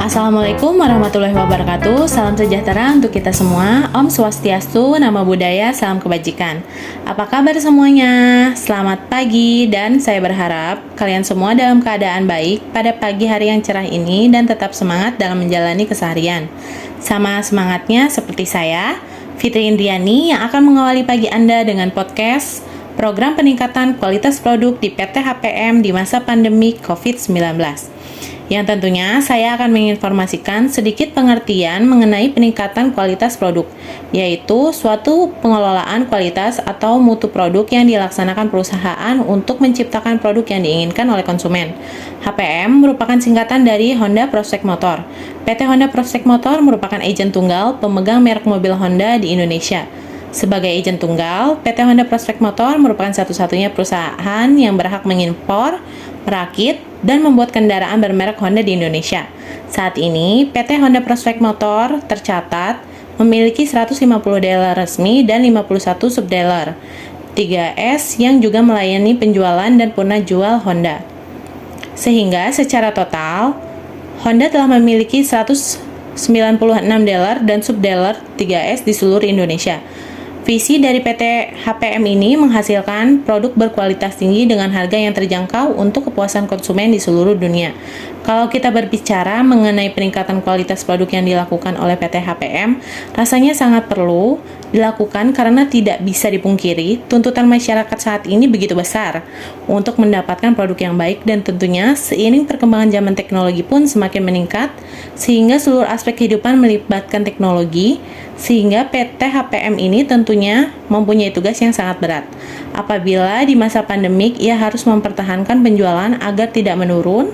Assalamualaikum warahmatullahi wabarakatuh. Salam sejahtera untuk kita semua. Om Swastiastu, Namo Buddhaya, salam kebajikan. Apa kabar semuanya? Selamat pagi dan saya berharap kalian semua dalam keadaan baik pada pagi hari yang cerah ini dan tetap semangat dalam menjalani keseharian. Sama semangatnya seperti saya, Fitri Indriani, yang akan mengawali pagi Anda dengan podcast Program Peningkatan Kualitas Produk di PT HPM di masa pandemi COVID-19. Yang tentunya saya akan menginformasikan sedikit pengertian mengenai peningkatan kualitas produk, yaitu suatu pengelolaan kualitas atau mutu produk yang dilaksanakan perusahaan untuk menciptakan produk yang diinginkan oleh konsumen. HPM merupakan singkatan dari Honda Prospect Motor. PT Honda Prospect Motor merupakan agen tunggal pemegang merek mobil Honda di Indonesia. Sebagai agen tunggal, PT Honda Prospect Motor merupakan satu-satunya perusahaan yang berhak mengimpor, merakit, dan membuat kendaraan bermerek Honda di Indonesia. Saat ini, PT Honda Prospect Motor tercatat memiliki 150 dealer resmi dan 51 subdealer 3S yang juga melayani penjualan dan purna jual Honda. Sehingga secara total, Honda telah memiliki 196 dealer dan subdealer 3S di seluruh Indonesia. Visi dari PT HPM ini menghasilkan produk berkualitas tinggi dengan harga yang terjangkau untuk kepuasan konsumen di seluruh dunia. Kalau kita berbicara mengenai peningkatan kualitas produk yang dilakukan oleh PT HPM, rasanya sangat perlu dilakukan karena tidak bisa dipungkiri tuntutan masyarakat saat ini begitu besar untuk mendapatkan produk yang baik, dan tentunya seiring perkembangan zaman teknologi pun semakin meningkat sehingga seluruh aspek kehidupan melibatkan teknologi, sehingga PT HPM ini tentunya mempunyai tugas yang sangat berat. Apabila di masa pandemik ia harus mempertahankan penjualan agar tidak menurun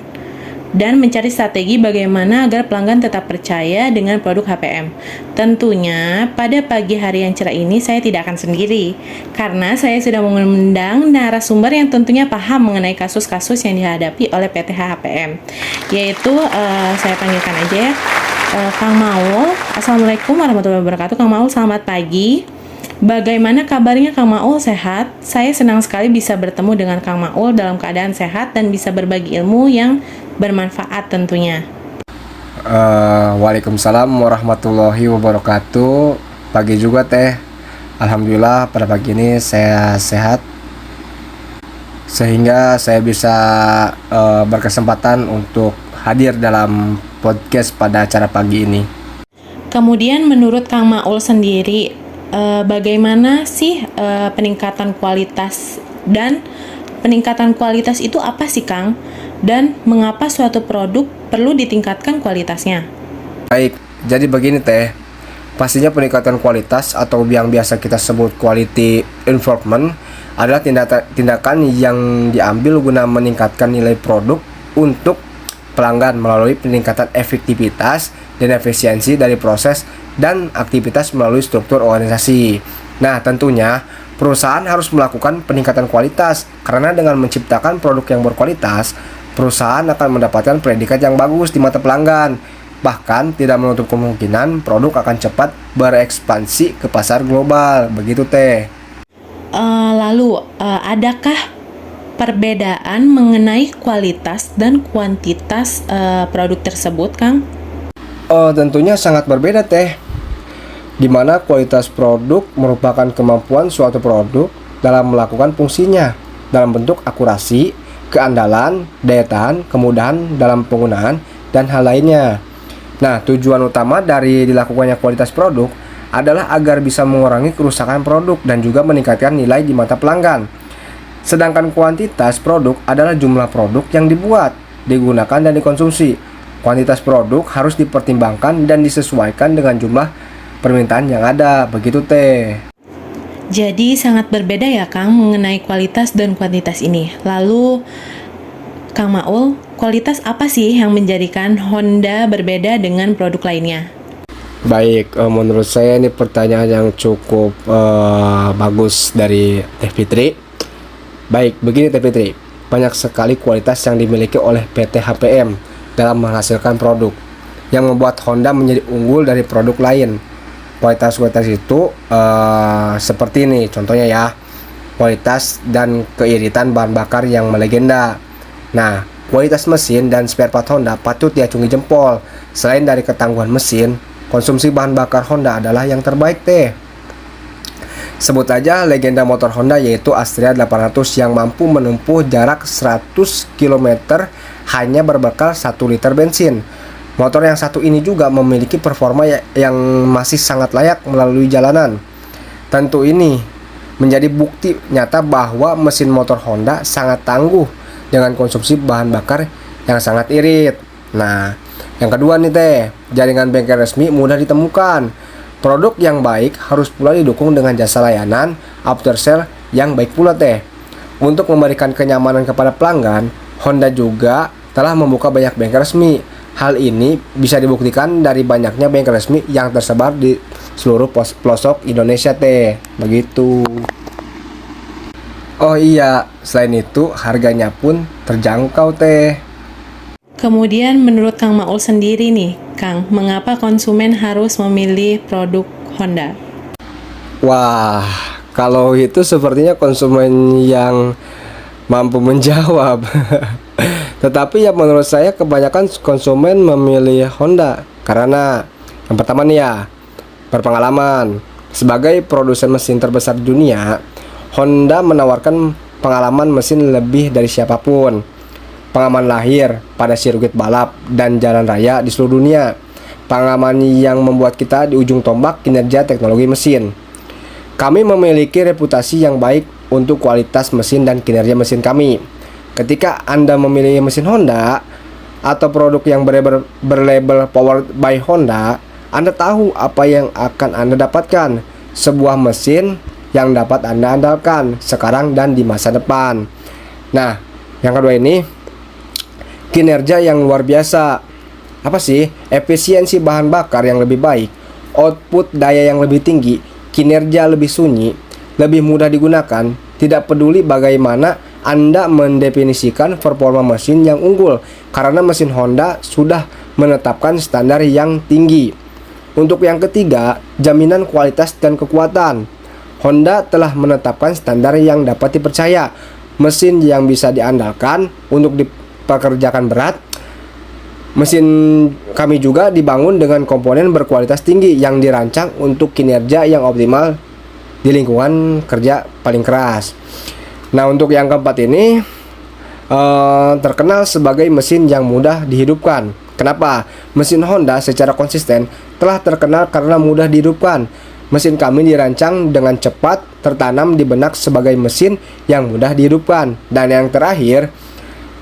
dan mencari strategi bagaimana agar pelanggan tetap percaya dengan produk HPM. Tentunya pada pagi hari yang cerah ini saya tidak akan sendiri, karena saya sudah mengundang narasumber yang tentunya paham mengenai kasus-kasus yang dihadapi oleh PT HPM, yaitu saya panggilkan aja ya, Kang Maul. Assalamualaikum warahmatullahi wabarakatuh. Kang Maul, selamat pagi. Bagaimana kabarnya Kang Maul? Sehat? Saya senang sekali bisa bertemu dengan Kang Maul dalam keadaan sehat dan bisa berbagi ilmu yang bermanfaat tentunya. Waalaikumsalam warahmatullahi wabarakatuh. Pagi juga teh. Alhamdulillah pada pagi ini saya sehat, sehingga saya bisa berkesempatan untuk hadir dalam podcast pada acara pagi ini. Kemudian menurut Kang Maul sendiri, bagaimana sih peningkatan kualitas, dan peningkatan kualitas itu apa sih Kang? Dan mengapa suatu produk perlu ditingkatkan kualitasnya? Baik, jadi begini teh. Pastinya peningkatan kualitas atau yang biasa kita sebut quality improvement adalah tindakan yang diambil guna meningkatkan nilai produk untuk pelanggan melalui peningkatan efektivitas dan efisiensi dari proses dan aktivitas melalui struktur organisasi. Nah, tentunya perusahaan harus melakukan peningkatan kualitas karena dengan menciptakan produk yang berkualitas, perusahaan akan mendapatkan predikat yang bagus di mata pelanggan. Bahkan tidak menutup kemungkinan produk akan cepat berekspansi ke pasar global. Begitu teh. Lalu adakah perbedaan mengenai kualitas dan kuantitas produk tersebut, Kang? Tentunya sangat berbeda teh. Di mana kualitas produk merupakan kemampuan suatu produk dalam melakukan fungsinya dalam bentuk akurasi, keandalan, daya tahan, kemudahan dalam penggunaan, dan hal lainnya. Nah, tujuan utama dari dilakukannya kualitas produk adalah agar bisa mengurangi kerusakan produk dan juga meningkatkan nilai di mata pelanggan. Sedangkan kuantitas produk adalah jumlah produk yang dibuat, digunakan, dan dikonsumsi. Kuantitas produk harus dipertimbangkan dan disesuaikan dengan jumlah permintaan yang ada. Begitu teh. Jadi sangat berbeda ya Kang mengenai kualitas dan kuantitas ini. Lalu Kang Maul, kualitas apa sih yang menjadikan Honda berbeda dengan produk lainnya? Baik, menurut saya ini pertanyaan yang cukup bagus dari Teh Fitri. Baik, begini Teh Fitri, banyak sekali kualitas yang dimiliki oleh PT HPM dalam menghasilkan produk yang membuat Honda menjadi unggul dari produk lain. Kualitas itu seperti ini, contohnya ya, kualitas dan keiritan bahan bakar yang melegenda. Nah, kualitas mesin dan spare part Honda patut diacungi jempol. Selain dari ketangguhan mesin, konsumsi bahan bakar Honda adalah yang terbaik teh. Sebut aja legenda motor Honda yaitu Astrea 800 yang mampu menempuh jarak 100 km hanya berbekal 1 liter bensin. Motor yang satu ini juga memiliki performa yang masih sangat layak melalui jalanan. Tentu ini menjadi bukti nyata bahwa mesin motor Honda sangat tangguh dengan konsumsi bahan bakar yang sangat irit. Nah, yang kedua nih teh, jaringan bengkel resmi mudah ditemukan. Produk yang baik harus pula didukung dengan jasa layanan after sale yang baik pula teh. Untuk memberikan kenyamanan kepada pelanggan, Honda juga telah membuka banyak bengkel resmi. Hal ini bisa dibuktikan dari banyaknya bengkel resmi yang tersebar di seluruh pelosok Indonesia teh. Begitu. Oh iya, selain itu harganya pun terjangkau teh. Kemudian menurut Kang Maul sendiri nih, Kang, mengapa konsumen harus memilih produk Honda? Wah, kalau itu sepertinya konsumen yang mampu menjawab. Tetapi ya menurut saya kebanyakan konsumen memilih Honda karena yang pertama nih ya, berpengalaman. Sebagai produsen mesin terbesar di dunia, Honda menawarkan pengalaman mesin lebih dari siapapun. Pengalaman lahir pada sirkuit balap dan jalan raya di seluruh dunia. Pengalaman yang membuat kita di ujung tombak kinerja teknologi mesin. Kami memiliki reputasi yang baik untuk kualitas mesin dan kinerja mesin kami. Ketika Anda memilih mesin Honda atau produk yang berlabel Powered by Honda, Anda tahu apa yang akan Anda dapatkan. Sebuah mesin yang dapat Anda andalkan sekarang dan di masa depan. Nah, yang kedua ini, kinerja yang luar biasa. Apa sih? Efisiensi bahan bakar yang lebih baik, output daya yang lebih tinggi, kinerja lebih sunyi, lebih mudah digunakan. Tidak peduli bagaimana Anda mendefinisikan performa mesin yang unggul, karena mesin Honda sudah menetapkan standar yang tinggi. Untuk yang ketiga, jaminan kualitas dan kekuatan. Honda telah menetapkan standar yang dapat dipercaya, mesin yang bisa diandalkan untuk pekerjaan berat. Mesin kami juga dibangun dengan komponen berkualitas tinggi yang dirancang untuk kinerja yang optimal di lingkungan kerja paling keras. Nah, untuk yang keempat ini terkenal sebagai mesin yang mudah dihidupkan. Kenapa? Mesin Honda secara konsisten telah terkenal karena mudah dihidupkan. Mesin kami dirancang dengan cepat, tertanam di benak sebagai mesin yang mudah dihidupkan. Dan yang terakhir,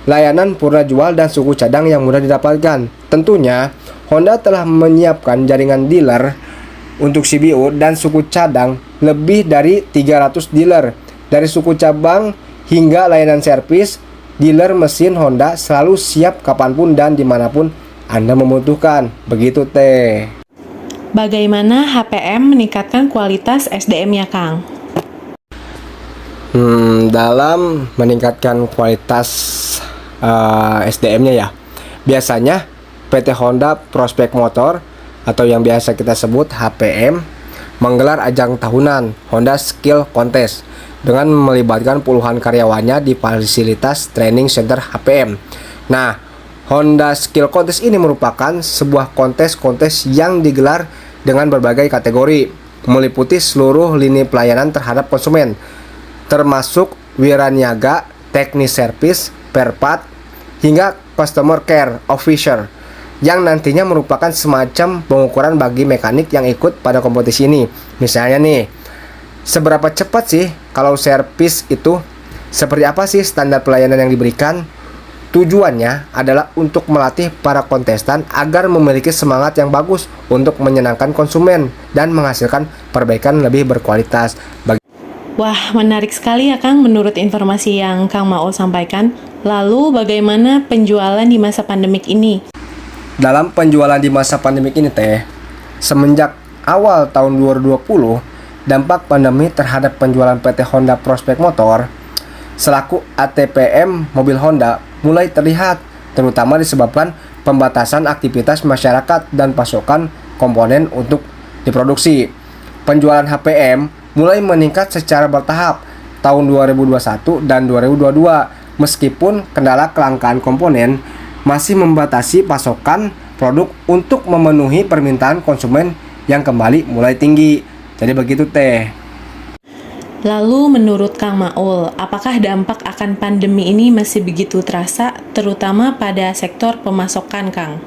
layanan purna jual dan suku cadang yang mudah didapatkan. Tentunya, Honda telah menyiapkan jaringan dealer untuk CBU dan suku cadang lebih dari 300 dealer. Dari suku cabang hingga layanan servis, dealer mesin Honda selalu siap kapanpun dan dimanapun Anda membutuhkan. Begitu teh. Bagaimana HPM meningkatkan kualitas SDM-nya, Kang? Dalam meningkatkan kualitas SDM-nya ya, biasanya PT Honda Prospek Motor atau yang biasa kita sebut HPM menggelar ajang tahunan Honda Skill Contest dengan melibatkan puluhan karyawannya di fasilitas training center HPM. Nah, Honda Skill Contest ini merupakan sebuah kontes yang digelar dengan berbagai kategori, meliputi seluruh lini pelayanan terhadap konsumen, termasuk wiraniaga, teknis servis, spare part, hingga customer care officer, yang nantinya merupakan semacam pengukuran bagi mekanik yang ikut pada kompetisi ini. Misalnya nih, seberapa cepat sih kalau servis itu, seperti apa sih standar pelayanan yang diberikan. Tujuannya adalah untuk melatih para kontestan agar memiliki semangat yang bagus untuk menyenangkan konsumen dan menghasilkan perbaikan lebih berkualitas. Wah, menarik sekali ya Kang menurut informasi yang Kang Maul sampaikan. Lalu bagaimana penjualan di masa pandemik ini? Dalam penjualan di masa pandemik ini teh, semenjak awal tahun 2020, dampak pandemi terhadap penjualan PT Honda Prospek Motor selaku ATPM mobil Honda mulai terlihat, terutama disebabkan pembatasan aktivitas masyarakat dan pasokan komponen untuk diproduksi. Penjualan HPM mulai meningkat secara bertahap tahun 2021 dan 2022 meskipun kendala kelangkaan komponen masih membatasi pasokan produk untuk memenuhi permintaan konsumen yang kembali mulai tinggi. Jadi begitu teh. Lalu menurut Kang Maul, apakah dampak akan pandemi ini masih begitu terasa, terutama pada sektor pemasokan, Kang?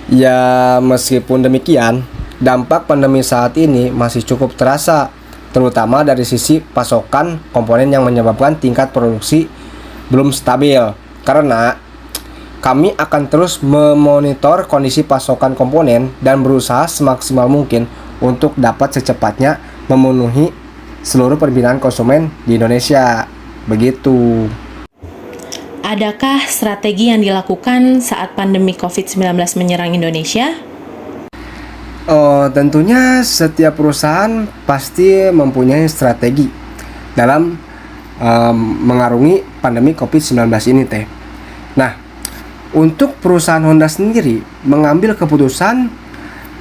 Ya, meskipun demikian, dampak pandemi saat ini masih cukup terasa, terutama dari sisi pasokan komponen yang menyebabkan tingkat produksi belum stabil. Karena kami akan terus memonitor kondisi pasokan komponen dan berusaha semaksimal mungkin untuk dapat secepatnya memenuhi seluruh permintaan konsumen di Indonesia. Begitu. Adakah strategi yang dilakukan saat pandemi COVID-19 menyerang Indonesia? Tentunya setiap perusahaan pasti mempunyai strategi dalam mengarungi pandemi COVID-19 ini teh. Nah, untuk perusahaan Honda sendiri mengambil keputusan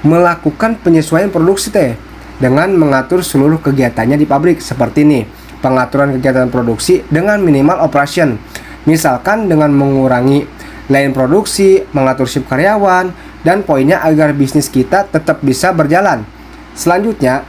melakukan penyesuaian produksi teh dengan mengatur seluruh kegiatannya di pabrik seperti ini. Pengaturan kegiatan produksi dengan minimal operation, misalkan dengan mengurangi line produksi, mengatur shift karyawan, dan poinnya agar bisnis kita tetap bisa berjalan. Selanjutnya,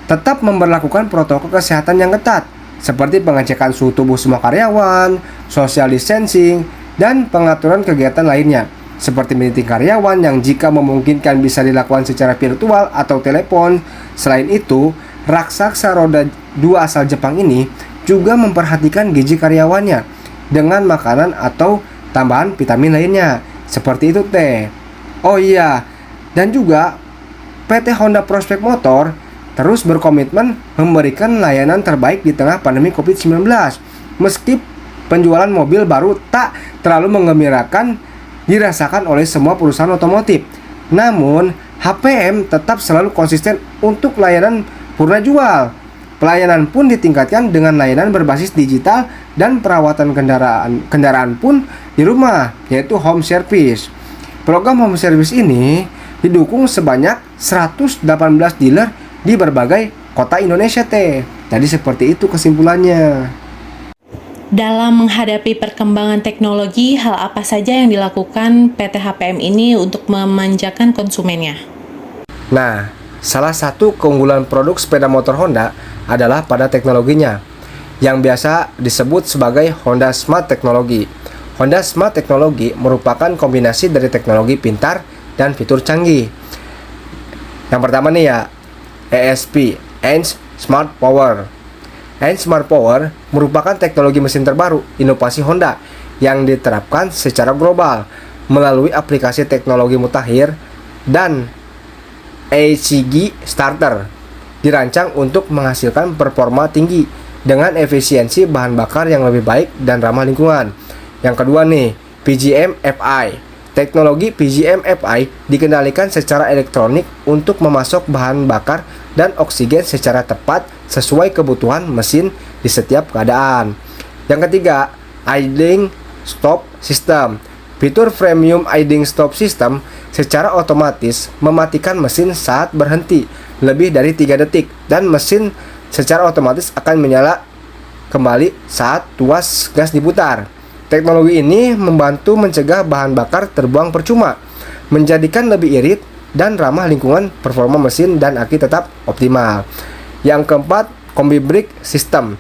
tetap memberlakukan protokol kesehatan yang ketat seperti pengecekan suhu tubuh semua karyawan, social distancing, dan pengaturan kegiatan lainnya seperti meeting karyawan yang jika memungkinkan bisa dilakukan secara virtual atau telepon. Selain itu, raksasa roda 2 asal Jepang ini juga memperhatikan gizi karyawannya dengan makanan atau tambahan vitamin lainnya. Seperti itu teh. Oh iya, dan juga PT Honda Prospect Motor terus berkomitmen memberikan layanan terbaik di tengah pandemi COVID-19. Meski penjualan mobil baru tak terlalu menggembirakan dirasakan oleh semua perusahaan otomotif, namun HPM tetap selalu konsisten untuk layanan purna jual. Pelayanan pun ditingkatkan dengan layanan berbasis digital dan perawatan kendaraan pun di rumah, yaitu home service. Program home service ini didukung sebanyak 118 dealer di berbagai kota Indonesia teh. Jadi seperti itu kesimpulannya. Dalam menghadapi perkembangan teknologi, hal apa saja yang dilakukan PT HPM ini untuk memanjakan konsumennya? Nah, salah satu keunggulan produk sepeda motor Honda adalah pada teknologinya, yang biasa disebut sebagai Honda Smart Technology. Honda Smart Technology merupakan kombinasi dari teknologi pintar dan fitur canggih. Yang pertama nih ya, ESP, Edge Smart Power. Edge Smart Power merupakan teknologi mesin terbaru inovasi Honda yang diterapkan secara global melalui aplikasi teknologi mutakhir dan ACG Starter. Dirancang untuk menghasilkan performa tinggi dengan efisiensi bahan bakar yang lebih baik dan ramah lingkungan. Yang kedua nih, PGM FI. Teknologi PGM FI dikendalikan secara elektronik untuk memasok bahan bakar dan oksigen secara tepat sesuai kebutuhan mesin di setiap keadaan. Yang ketiga, idling stop system. Fitur premium idling stop system secara otomatis mematikan mesin saat berhenti lebih dari 3 detik dan mesin secara otomatis akan menyala kembali saat tuas gas diputar. Teknologi ini membantu mencegah bahan bakar terbuang percuma, menjadikan lebih irit dan ramah lingkungan, performa mesin dan aki tetap optimal. Yang keempat, Combi Brake System.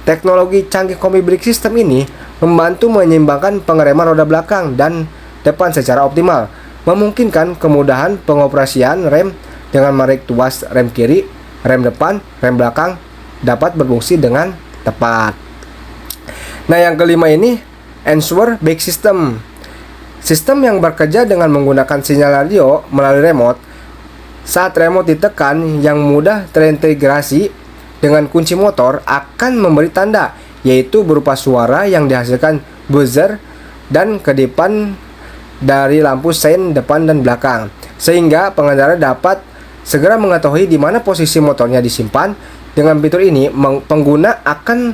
Teknologi canggih Combi Brake System ini membantu menyeimbangkan pengereman roda belakang dan depan secara optimal, memungkinkan kemudahan pengoperasian rem dengan menarik tuas rem kiri, rem depan, rem belakang dapat berfungsi dengan tepat. Nah, yang kelima ini Answer Back System. Sistem yang bekerja dengan menggunakan sinyal radio melalui remote. Saat remote ditekan, yang mudah terintegrasi dengan kunci motor akan memberi tanda, yaitu berupa suara yang dihasilkan buzzer dan kedipan dari lampu sein depan dan belakang, sehingga pengendara dapat segera mengetahui di mana posisi motornya disimpan. Dengan fitur ini, pengguna akan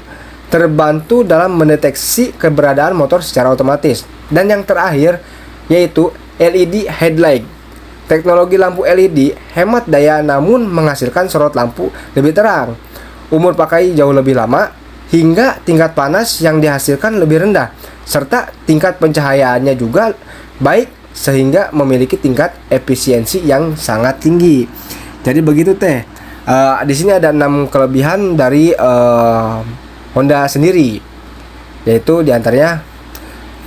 terbantu dalam mendeteksi keberadaan motor secara otomatis. Dan yang terakhir yaitu LED headlight. Teknologi lampu LED hemat daya namun menghasilkan sorot lampu lebih terang. Umur pakai jauh lebih lama hingga tingkat panas yang dihasilkan lebih rendah, serta tingkat pencahayaannya juga baik sehingga memiliki tingkat efisiensi yang sangat tinggi. Jadi begitu teh. Di sini ada 6 kelebihan dari Honda sendiri, yaitu diantaranya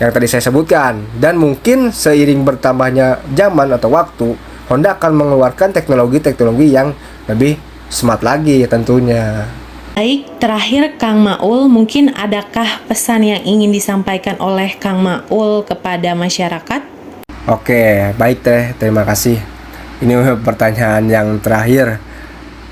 yang tadi saya sebutkan. Dan mungkin seiring bertambahnya zaman atau waktu, Honda akan mengeluarkan teknologi-teknologi yang lebih smart lagi tentunya. Baik, terakhir Kang Maul, mungkin adakah pesan yang ingin disampaikan oleh Kang Maul kepada masyarakat? Oke, baik teh, terima kasih. Ini pertanyaan yang terakhir.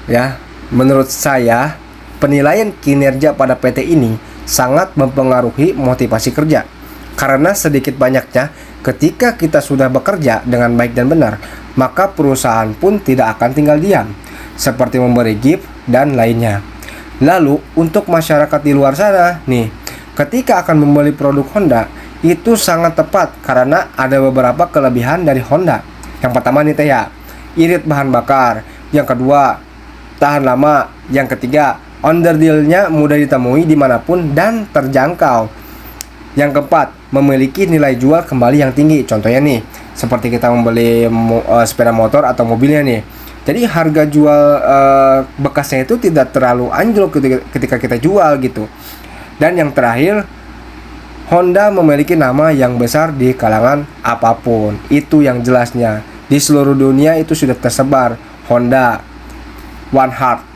Ya, menurut saya penilaian kinerja pada PT ini sangat mempengaruhi motivasi kerja. Karena sedikit banyaknya ketika kita sudah bekerja dengan baik dan benar, maka perusahaan pun tidak akan tinggal diam, seperti memberi gift dan lainnya. Lalu untuk masyarakat di luar sana nih, ketika akan membeli produk Honda itu sangat tepat karena ada beberapa kelebihan dari Honda. Yang pertama nih teh ya, irit bahan bakar. Yang kedua, tahan lama. Yang ketiga, underdeal-nya mudah ditemui dimanapun dan terjangkau. Yang keempat, memiliki nilai jual kembali yang tinggi. Contohnya nih, seperti kita membeli sepeda motor atau mobilnya nih. Jadi harga jual bekasnya itu tidak terlalu anjlok ketika kita jual gitu. Dan yang terakhir, Honda memiliki nama yang besar di kalangan apapun. Itu yang jelasnya. Di seluruh dunia itu sudah tersebar Honda One Heart.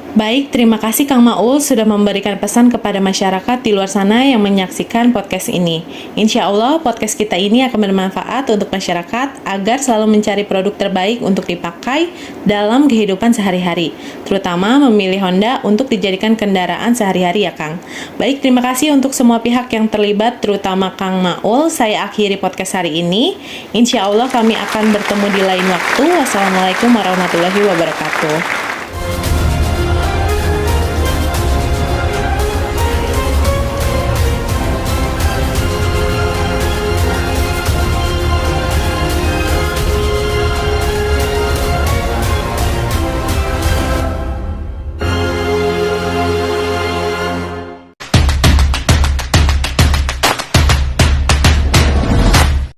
Baik, terima kasih Kang Maul sudah memberikan pesan kepada masyarakat di luar sana yang menyaksikan podcast ini. Insya Allah podcast kita ini akan bermanfaat untuk masyarakat agar selalu mencari produk terbaik untuk dipakai dalam kehidupan sehari-hari, terutama memilih Honda untuk dijadikan kendaraan sehari-hari ya Kang. Baik, terima kasih untuk semua pihak yang terlibat, terutama Kang Maul. Saya akhiri podcast hari ini. Insya Allah kami akan bertemu di lain waktu. Wassalamualaikum warahmatullahi wabarakatuh.